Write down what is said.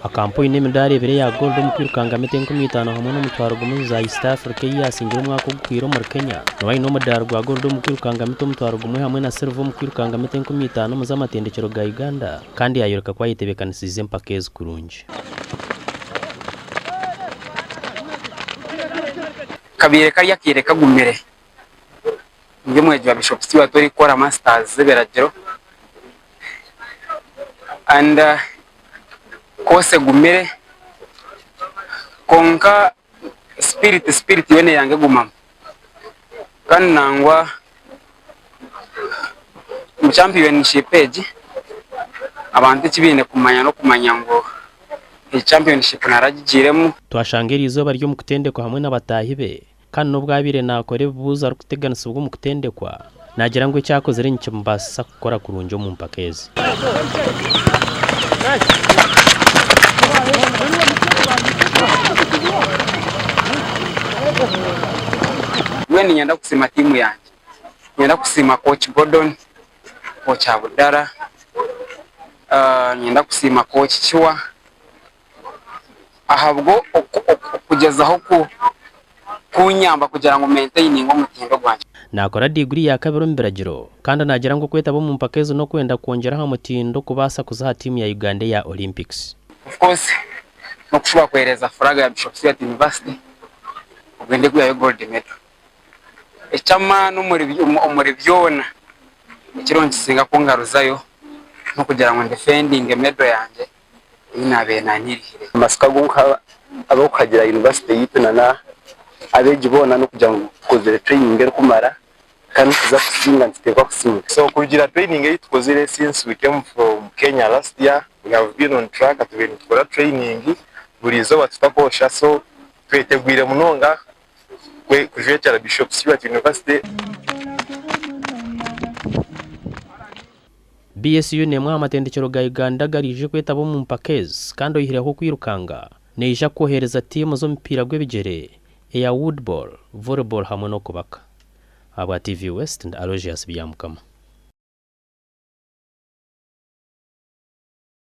akampo ine medali ebere ya gold mu kwirukanga mete 15 hamwe n'umutwaro gumu za East Africa yasingira umwaka w'ukwiro muri Kenya nawe no medali gwa gold mu kwirukanga mete umutwaro gumu hamwe na silver mu kwirukanga mete 15 mu z'amatendekero ga Uganda kandi yayoreka kwa yitebekanisize mpakezi kurungi kabire kari yakireka gumere nge mweje wa Bishop Stewart tori kora masters beragero and kose gumere konka spirit yone yange gumama kandi nangwa mu championship page abantu kibine kumanya no kumanya ngo iyi championship naragigiremo twashangera izoba ryo mu kutendekwa hamwe n'abatahibe kandi n'ubwabire nakore buza rukuteganisa ubwo mu kutendekwa nagira ngo cyakoze ari nicyo mbasa gukora kurunje mu mpakezi When nyenda kusima timu yanjye nyenda kusima coach Gordon coach Abudara nyenda kusima coach Chiwa ahabwo kugezaho kunyamba kugira ngo maintaining umutindo gwanje nakora degree ya kabiri mbiragiro kandi nagira ngo kweta bo mu mpakezo no kwenda kongera ha mutindo kubasa kuzaha timu ya Uganda ya Olympics of course no kushobora kwereza flag ya Bishop Stewart University ugende kuya gold medal echama no muri byona ikironki singa kungaruzayo no kugira ngo defending medal yanjye inabe nanirihire masika gunka abo kagira university yitunana abeji bona no kugira ngo kozere training ngero kumara kandi kuza kusinga ntekwa kusinga so kugira training yitkozere since we came from Kenya last year we have been on track at when tukora training burizo batukakosha so twetegwire munonga kwe kujecera Bishop Stewart University BSU nemwe amatendekero ga Uganda garije kweta bo mu mpakezi kandi oyihiraho kwirukanga neja kohereza timu zo mpira gw'ebigere ya woodball volleyball hamwe no kubaka aba TV West and Aloysius Byamukama.